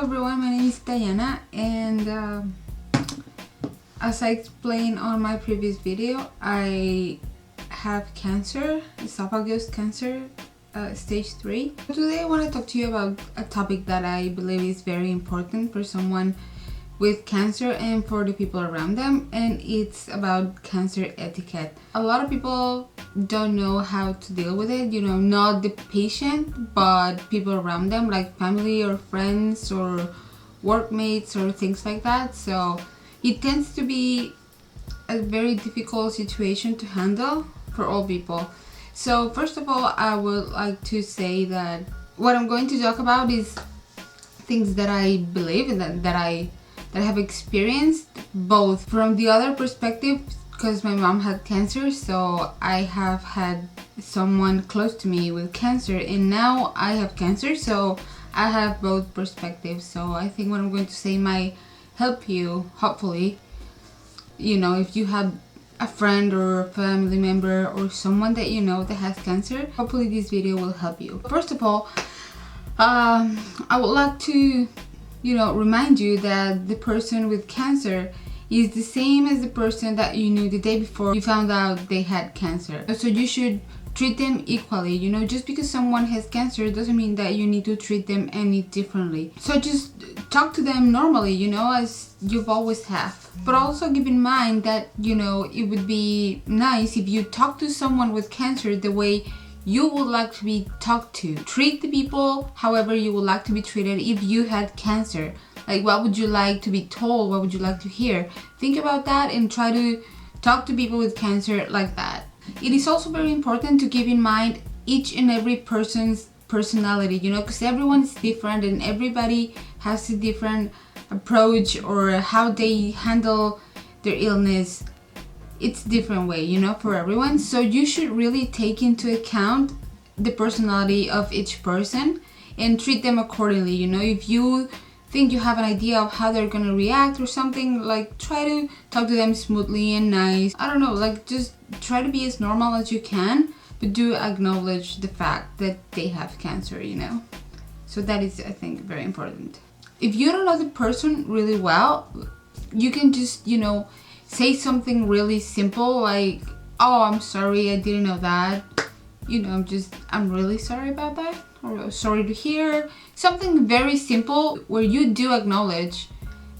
everyone, my name is Diana, and as I explained on my previous video, I have cancer, esophagus cancer, stage 3. Today I want to talk to you about a topic that I believe is very important for someone with cancer and for the people around them, and it's about cancer etiquette. A lot of people don't know how to deal with it, not the patient but people around them, like family or friends or workmates or things like that. So it tends to be a very difficult situation to handle for all people. So first of all, I would like to say that what I'm going to talk about is things that I believe and that I have experienced, both from the other perspective, because my mom had cancer, so I have had someone close to me with cancer, and now I have cancer, so I have both perspectives. So I think what I'm going to say might help you, hopefully. If you have a friend or a family member or someone that that has cancer, hopefully this video will help you. First of all, I would like to remind you that the person with cancer is the same as the person that you knew the day before you found out they had cancer. So you should treat them equally. Just because someone has cancer doesn't mean that you need to treat them any differently. So just talk to them normally, as you've always have. But also keep in mind that, it would be nice if you talk to someone with cancer the way you would like to be talked to. Treat the people however you would like to be treated if you had cancer. Like, what would you like to be told? What would you like to hear? Think about that and try to talk to people with cancer like that. It is also very important to keep in mind each and every person's personality, because everyone is different and everybody has a different approach or how they handle their illness. It's different way, for everyone. So you should really take into account the personality of each person and treat them accordingly. If you think you have an idea of how they're gonna react or something, like, try to talk to them smoothly and nice. I don't know, like, just try to be as normal as you can, but do acknowledge the fact that they have cancer, So that is, I think, very important. If you don't know the person really well, you can just, say something really simple like, "Oh, I'm sorry, I didn't know that. I'm really sorry about that," or "sorry to hear." Something very simple where you do acknowledge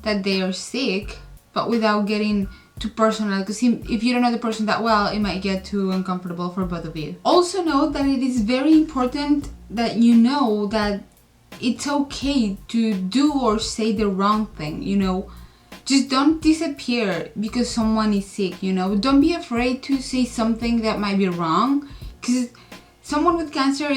that they are sick, but without getting too personal, because if you don't know the person that well, it might get too uncomfortable for both of you. Also note that it is very important that you know that it's okay to do or say the wrong thing, Just don't disappear because someone is sick, Don't be afraid to say something that might be wrong, because someone with cancer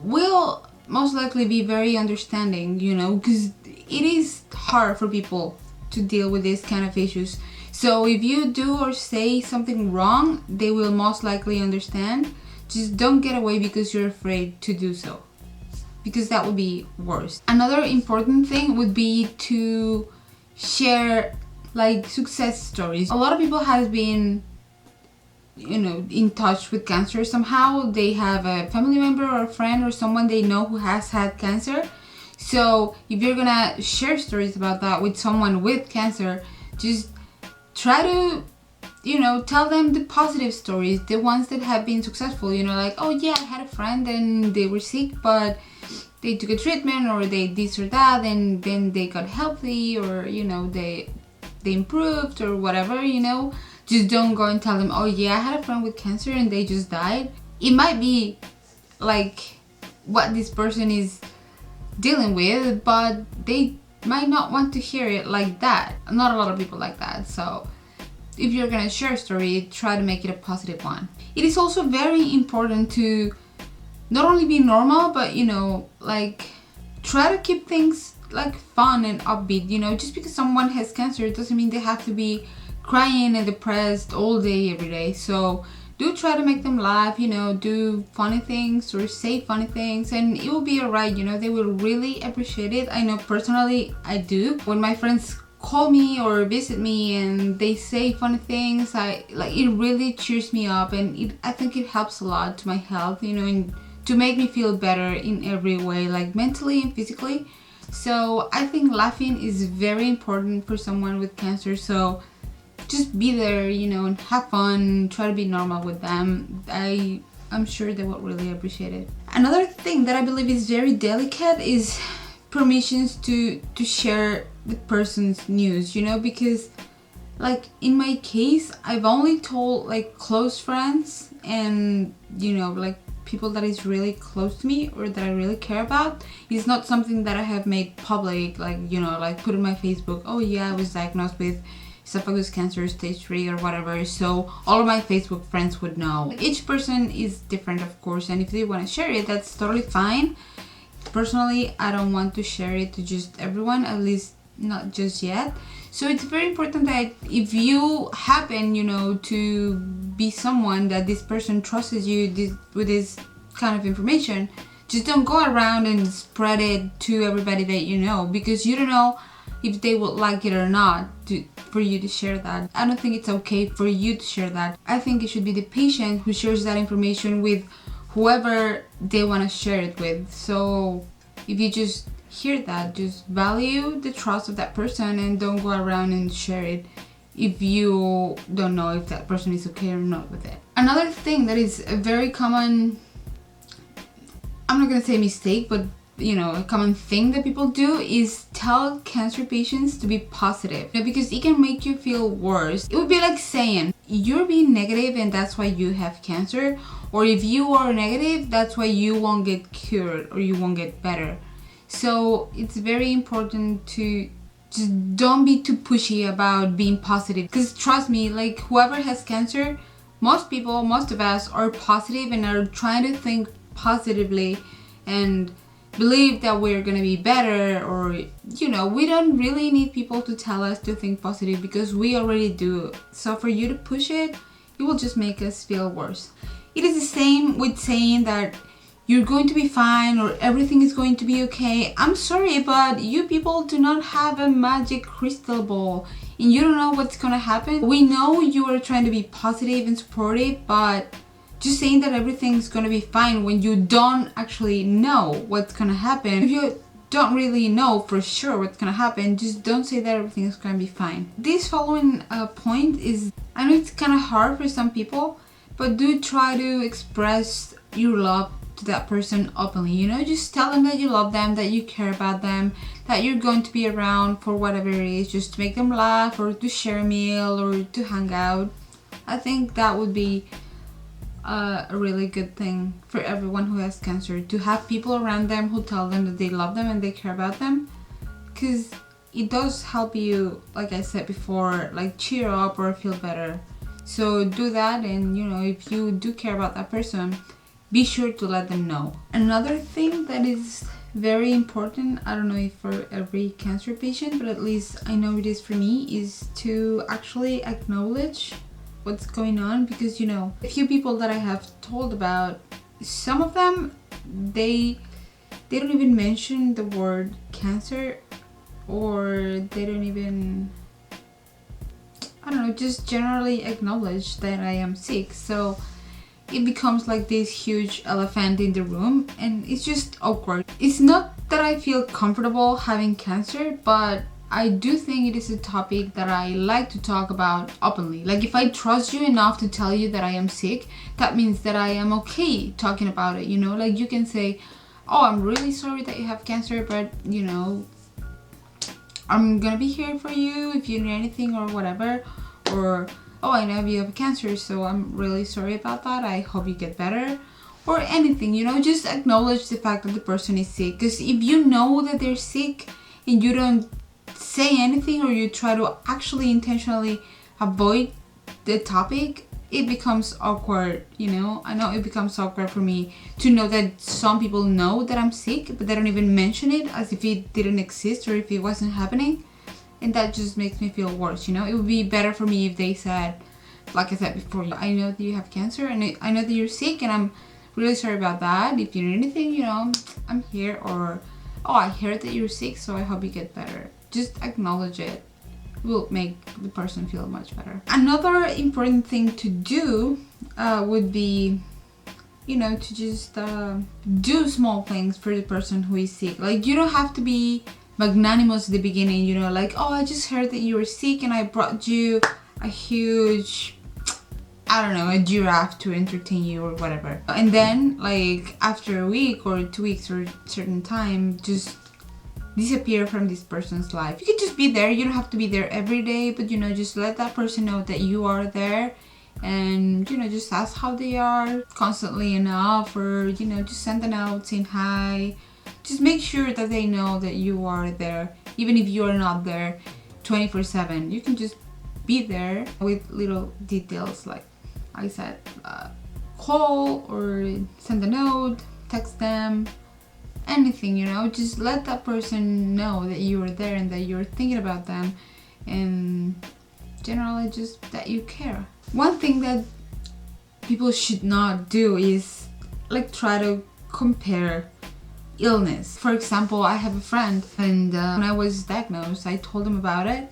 will most likely be very understanding, because it is hard for people to deal with these kind of issues. So if you do or say something wrong, they will most likely understand. Just don't get away because you're afraid to do so, because that would be worse. Another important thing would be to share like success stories. A lot of people have been in touch with cancer somehow. They have a family member or a friend or someone they know who has had cancer. So if you're gonna share stories about that with someone with cancer, just try to tell them the positive stories, the ones that have been successful, like, "Oh yeah, I had a friend and they were sick, but they took a treatment, or they this or that, and then they got healthy, or they improved, or whatever." Just don't go and tell them, "Oh yeah, I had a friend with cancer and they just died." It might be like what this person is dealing with, but they might not want to hear it like that. Not a lot of people like that. So if you're gonna share a story, try to make it a positive one. It is also very important to not only be normal, but like, try to keep things like fun and upbeat. Just because someone has cancer, it doesn't mean they have to be crying and depressed all day every day. So do try to make them laugh, do funny things or say funny things, and it will be alright. They will really appreciate it. I know personally I do. When my friends call me or visit me and they say funny things, it really cheers me up, and I think it helps a lot to my health, and to make me feel better in every way, like mentally and physically. So I think laughing is very important for someone with cancer. So just be there, you know, and have fun, try to be normal with them. I'm sure they will really appreciate it. Another thing that I believe is very delicate is permissions to share the person's news, you know, because like in my case, I've only told like close friends and, you know, like people that is really close to me or that I really care about. It's not something that I have made public, like, you know, like put in my Facebook, oh yeah, I was diagnosed with esophagus cancer stage 3 or whatever, so all of my Facebook friends would know. Like, each person is different, of course, and if they want to share it, that's totally fine. Personally, I don't want to share it to just everyone, at least not just yet. So it's very important that if you happen, you know, to be someone that this person trusts you with this kind of information, just don't go around and spread it to everybody that you know, because you don't know if they would like it or not for you to share that. I don't think it's okay for you to share that. I think it should be the patient who shares that information with whoever they want to share it with. So if you just hear that, just value the trust of that person and don't go around and share it if you don't know if that person is okay or not with it. Another thing that is a very common, I'm not gonna say mistake, but you know, a common thing that people do is tell cancer patients to be positive, you know, because it can make you feel worse. It would be like saying you're being negative and that's why you have cancer, or if you are negative, that's why you won't get cured or you won't get better. So it's very important to just don't be too pushy about being positive, because trust me, like whoever has cancer, most people, most of us are positive and are trying to think positively and believe that we're gonna be better, or you know, we don't really need people to tell us to think positive because we already do. So for you to push it, it will just make us feel worse. It is the same with saying that you're going to be fine or everything is going to be okay. I'm sorry, but you people do not have a magic crystal ball and you don't know what's gonna happen. We know you are trying to be positive and supportive, but just saying that everything's gonna be fine when you don't actually know what's gonna happen. If you don't really know for sure what's gonna happen, just don't say that everything is gonna be fine. This following point is, I know it's kind of hard for some people, but do try to express your love to that person openly, you know, just tell them that you love them, that you care about them, that you're going to be around for whatever it is, just to make them laugh or to share a meal or to hang out. I think that would be a really good thing for everyone who has cancer, to have people around them who tell them that they love them and they care about them, because it does help you, like I said before, like cheer up or feel better. So do that, and you know, if you do care about that person, be sure to let them know. Another thing that is very important, I don't know if for every cancer patient, but at least I know it is for me, is to actually acknowledge what's going on, because you know, a few people that I have told about, some of them they don't even mention the word cancer, or they don't even, I don't know, just generally acknowledge that I am sick. So it becomes like this huge elephant in the room and it's just awkward. It's not that I feel comfortable having cancer, but I do think it is a topic that I like to talk about openly. Like if I trust you enough to tell you that I am sick, that means that I am okay talking about it, you know? Like you can say, oh, I'm really sorry that you have cancer, but you know, I'm gonna be here for you if you need anything or whatever. Or, oh, I know you have cancer, so I'm really sorry about that. I hope you get better. Or anything, you know, just acknowledge the fact that the person is sick. Because if you know that they're sick and you don't say anything, or you try to actually intentionally avoid the topic, it becomes awkward, you know? I know it becomes awkward for me to know that some people know that I'm sick, but they don't even mention it as if it didn't exist or if it wasn't happening. And that just makes me feel worse, you know? It would be better for me if they said, like I said before, I know that you have cancer and I know that you're sick and I'm really sorry about that. If you need anything, you know, I'm here. Or, oh, I heard that you're sick, so I hope you get better. Just acknowledge it. Will make the person feel much better. Another important thing to do would be, you know, to just do small things for the person who is sick. Like you don't have to be magnanimous at the beginning, you know, like, oh, I just heard that you were sick and I brought you a huge, I don't know, a giraffe to entertain you or whatever. And then, like, after a week or 2 weeks or a certain time, just disappear from this person's life. You could just be there. You don't have to be there every day, but, you know, just let that person know that you are there. And, you know, just ask how they are constantly enough, or, you know, just send a note saying hi. Just make sure that they know that you are there, even if you are not there 24/7. You can just be there with little details, like I said, call or send a note, text them, anything, you know. Just let that person know that you are there and that you're thinking about them, and generally just that you care. One thing that people should not do is like try to compare illness. For example, I have a friend, and when I was diagnosed, I told him about it,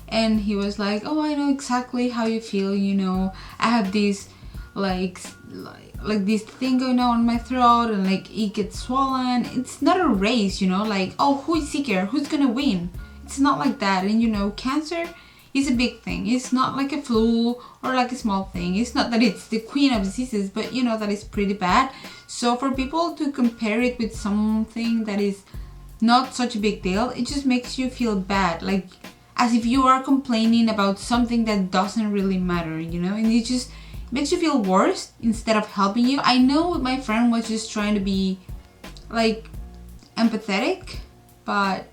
and he was like, oh, I know exactly how you feel, you know, I have this like this thing going on in my throat, and like it gets swollen. It's not a race, you know, like, oh, who is sicker, who's gonna win? It's not like that. And you know, cancer is a big thing. It's not like a flu or like a small thing. It's not that it's the queen of diseases, but you know that it's pretty bad. So for people to compare it with something that is not such a big deal, it just makes you feel bad, like as if you are complaining about something that doesn't really matter, you know, and it just makes you feel worse instead of helping you. I know my friend was just trying to be like empathetic, but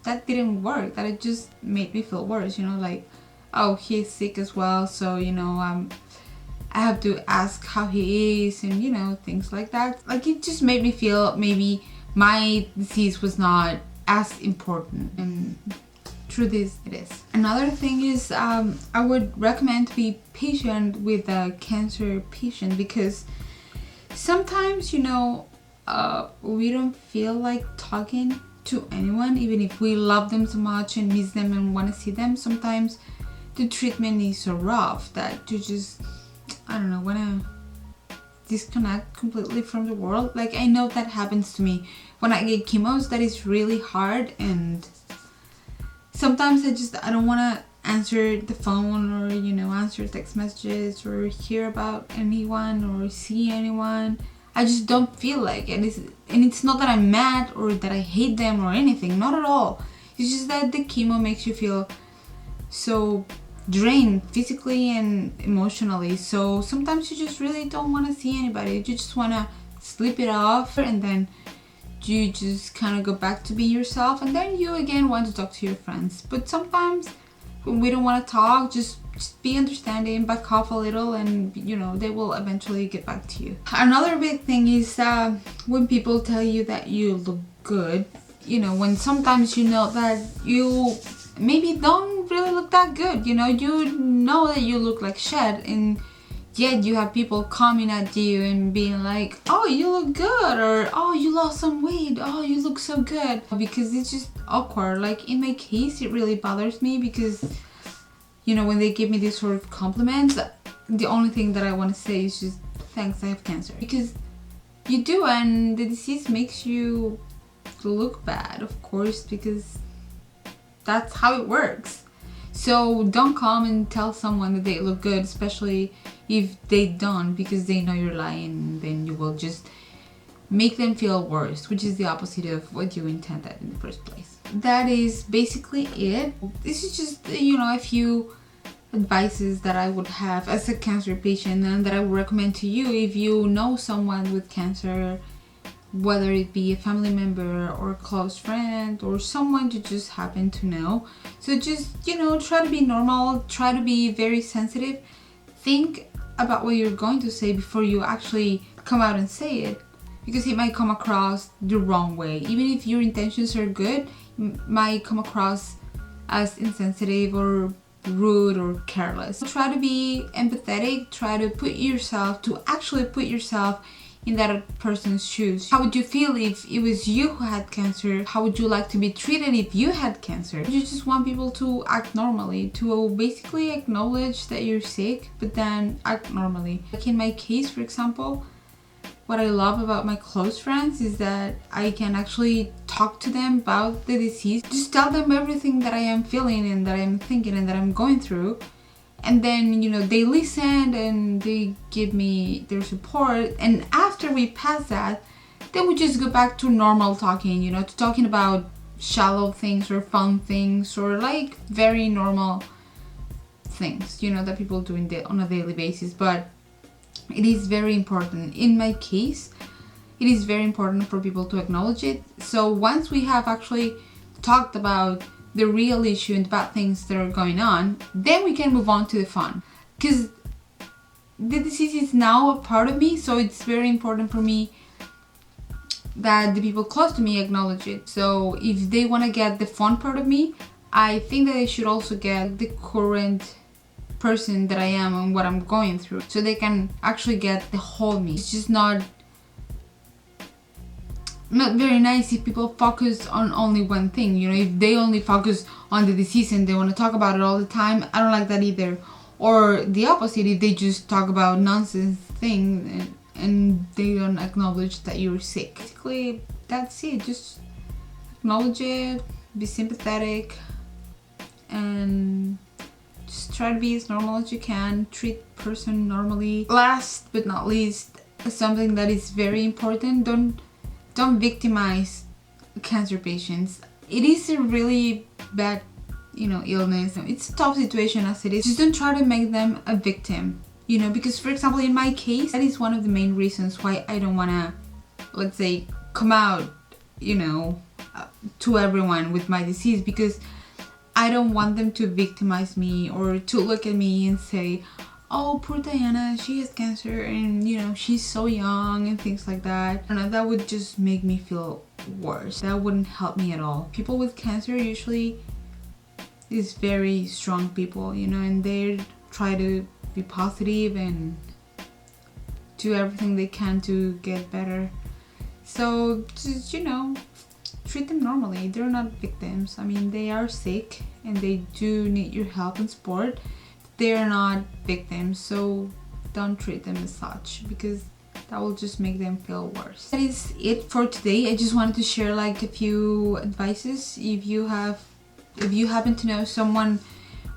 that didn't work. That it just made me feel worse, you know, like, oh, he's sick as well, so, you know, I have to ask how he is, and, you know, things like that. Like, it just made me feel maybe my disease was not as important, and truth is, it is. Another thing is, I would recommend to be patient with a cancer patient, because sometimes, you know, we don't feel like talking to anyone, even if we love them so much and miss them and want to see them. Sometimes the treatment is so rough that you just, I don't know, want to disconnect completely from the world. Like, I know that happens to me when I get chemos. That is really hard, and sometimes I don't want to answer the phone, or, you know, answer text messages, or hear about anyone, or see anyone. I just don't feel like it. And it's not that I'm mad or that I hate them or anything, not at all. It's just that the chemo makes you feel so drained physically and emotionally. So sometimes you just really don't want to see anybody. You just want to sleep it off, and then you just kind of go back to be yourself, and then you again want to talk to your friends. But sometimes when we don't want to talk, just be understanding, back off a little, and, you know, they will eventually get back to you. Another big thing is when people tell you that you look good, you know, when sometimes you know that you maybe don't really look that good, you know that you look like shit, and yet you have people coming at you and being like, oh, you look good, or oh, you lost some weight, oh, you look so good, because it's just awkward. Like, in my case, it really bothers me, because, you know, when they give me these sort of compliments, the only thing that I want to say is just, thanks, I have cancer. Because you do, and the disease makes you look bad, of course, because that's how it works. So don't come and tell someone that they look good, especially if they don't, because they know you're lying. Then you will just make them feel worse, which is the opposite of what you intended in the first place. That is basically it. This is just, you know, a few advices that I would have as a cancer patient, and that I would recommend to you if you know someone with cancer, whether it be a family member or a close friend or someone you just happen to know. So just, you know, try to be normal, try to be very sensitive. Think about what you're going to say before you actually come out and say it, because it might come across the wrong way. Even if your intentions are good, it might come across as insensitive or rude or careless. Try to be empathetic, try to actually put yourself in that person's shoes. How would you feel if it was you who had cancer? How would you like to be treated if you had cancer? You just want people to act normally, to basically acknowledge that you're sick, but then act normally. Like in my case, for example, what I love about my close friends is that I can actually talk to them about the disease, just tell them everything that I am feeling and that I am thinking and that I'm going through. And then, you know, they listen and they give me their support. And after we pass that, then we just go back to normal talking, you know, to talking about shallow things or fun things or like very normal things, you know, that people do on a daily basis. But it is very important. In my case, it is very important for people to acknowledge it. So once we have actually talked about the real issue and the bad things that are going on, then we can move on to the fun. Because the disease is now a part of me, so it's very important for me that the people close to me acknowledge it. So if they want to get the fun part of me, I think that they should also get the current person that I am and what I'm going through, so they can actually get the whole me. It's just not very nice if people focus on only one thing, you know, if they only focus on the disease and they want to talk about it all the time. I don't like that either. Or the opposite, if they just talk about nonsense things and they don't acknowledge that you're sick. Basically, that's it. Just acknowledge it, be sympathetic, and just try to be as normal as you can. Treat person normally. Last but not least, something that is very important, don't victimize cancer patients. It is a really bad, you know, illness. It's a tough situation as it is. Just don't try to make them a victim, you know, because for example, in my case, that is one of the main reasons why I don't want to, let's say, come out, you know, to everyone with my disease, because I don't want them to victimize me or to look at me and say, oh, poor Diana, she has cancer and, you know, she's so young and things like that. I don't know, that would just make me feel worse. That wouldn't help me at all. People with cancer usually is very strong people, you know, and they try to be positive and do everything they can to get better. So just, you know, treat them normally. They're not victims. I mean, they are sick and they do need your help and support. They're not victims, so don't treat them as such, because that will just make them feel worse. That is it for today. I just wanted to share like a few advices if you happen to know someone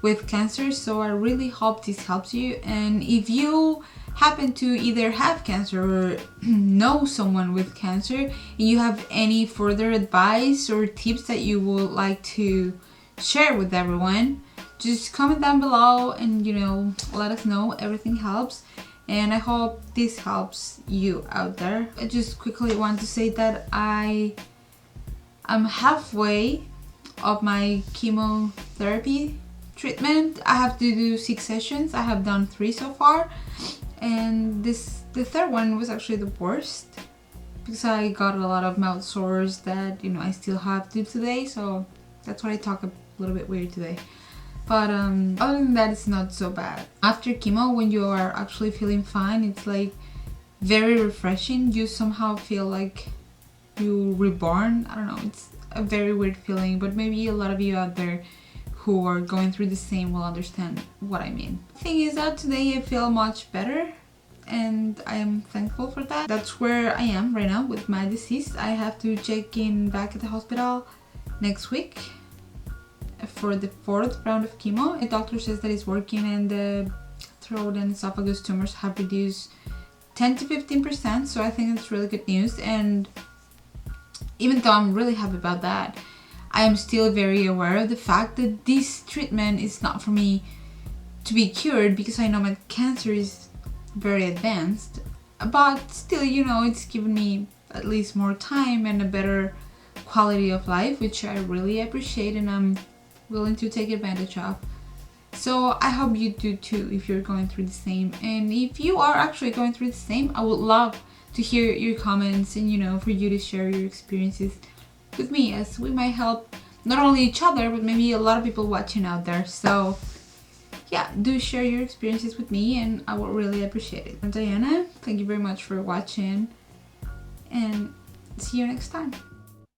with cancer. So I really hope this helps you. And if you happen to either have cancer or know someone with cancer and you have any further advice or tips that you would like to share with everyone, just comment down below and, you know, let us know. Everything helps, and I hope this helps you out there. I just quickly want to say that I am halfway of my chemotherapy treatment. I have to do 6 sessions. I have done 3 so far, and the third one was actually the worst because I got a lot of mouth sores that, you know, I still have to today, so that's why I talk a little bit weird today. But other than that, it's not so bad. After chemo, when you are actually feeling fine, it's like very refreshing. You somehow feel like you reborn. I don't know, it's a very weird feeling, but maybe a lot of you out there who are going through the same will understand what I mean. The thing is that today I feel much better and I am thankful for that. That's where I am right now with my disease. I have to check in back at the hospital next week for the 4th round of chemo. The doctor says that it's working and the throat and esophagus tumors have reduced 10 to 15%, so I think it's really good news. And even though I'm really happy about that, I am still very aware of the fact that this treatment is not for me to be cured, because I know my cancer is very advanced, but still, you know, it's given me at least more time and a better quality of life, which I really appreciate and I'm willing to take advantage of. So I hope you do too if you're going through the same. And if you are actually going through the same, I would love to hear your comments and, you know, for you to share your experiences with me, as we might help not only each other but maybe a lot of people watching out there. So yeah, do share your experiences with me and I would really appreciate it. I'm Diana, thank you very much for watching and see you next time.